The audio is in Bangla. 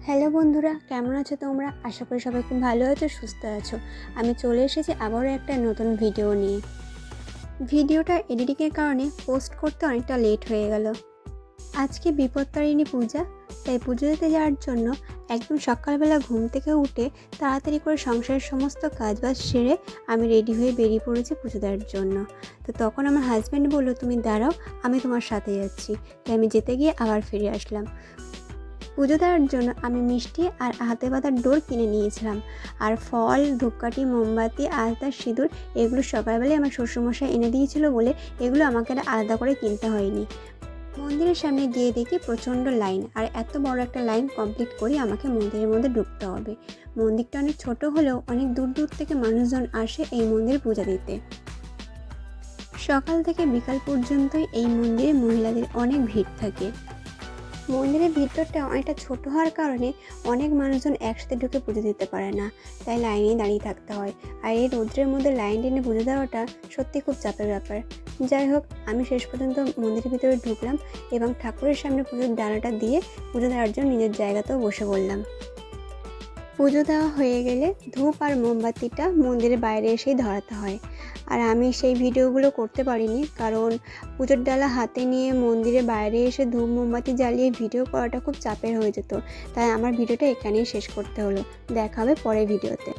হ্যালো বন্ধুরা, কেমন আছো তোমরা? আশা করি সবাই খুব ভালো আছো, সুস্থ আছো। আমি চলে এসেছি আবারও একটা নতুন ভিডিও নিয়ে। ভিডিওটা এডিটিংয়ের কারণে পোস্ট করতে অনেকটা লেট হয়ে গেল। আজকে বিপত্তারিণী পূজা, তাই পুজো দিতে যাওয়ার জন্য একদম সকালবেলা ঘুম থেকে উঠে তাড়াতাড়ি করে সংসারের সমস্ত কাজবাজ সেরে আমি রেডি হয়ে বেরিয়ে পড়েছি পুজো দেওয়ার জন্য। তো তখন আমার হাজব্যান্ড বললো, তুমি দাঁড়াও, আমি তোমার সাথে যাচ্ছি। তাই আমি যেতে গিয়ে আবার ফিরে আসলাম। পুজো দেওয়ার জন্য আমি মিষ্টি আর হাতে বাঁধার ডোর কিনে নিয়েছিলাম, আর ফল, ধূপকাঠি, মোমবাতি, আলতা, সিঁদুর এগুলো সকালবেলায় আমার শ্বশুরমশাই এনে দিয়েছিল বলে এগুলো আমাকে আলাদা করে কিনতে হয়নি। মন্দিরের সামনে গিয়ে দেখি প্রচণ্ড লাইন, আর এত বড় একটা লাইন কমপ্লিট করে আমাকে মন্দিরের মধ্যে ঢুকতে হবে। মন্দিরটা অনেক ছোট হলেও অনেক দূর দূর থেকে মানুষজন আসে এই মন্দিরে পূজা দিতে। সকাল থেকে বিকাল পর্যন্তই এই মন্দিরে মহিলাদের অনেক ভিড় থাকে। মন্দিরের ভিতরটা অনেকটা ছোট হওয়ার কারণে অনেক মানুষজন একসাথে ঢুকে পুজো দিতে পারে না, তাই লাইনে দাঁড়িয়ে থাকতে হয়। আর এই রৌদ্রের মধ্যে লাইন টেনে পুজো দেওয়াটা সত্যি খুব চাপের ব্যাপার। যাই হোক, আমি শেষ পর্যন্ত মন্দিরের ভিতরে ঢুকলাম এবং ঠাকুরের সামনে পুজোর ডালাটা দিয়ে পুজো দেওয়ার জন্য নিজের জায়গাতেও বসে পড়লাম। পুজো দেওয়া হয়ে গেলে ধূপ আর মোমবাতিটা মন্দিরের বাইরে এসেই ধরাতে হয়। আর আমি সেই ভিডিওগুলো করতে পারিনি, কারণ পুজোর ডালা হাতে নিয়ে মন্দিরের বাইরে এসে ধূপ মোমবাতি জ্বালিয়ে ভিডিও করাটা খুব চাপের হয়ে যেত। তাই আমার ভিডিওটা এখানেই শেষ করতে হলো। দেখা হবে পরের ভিডিওতে।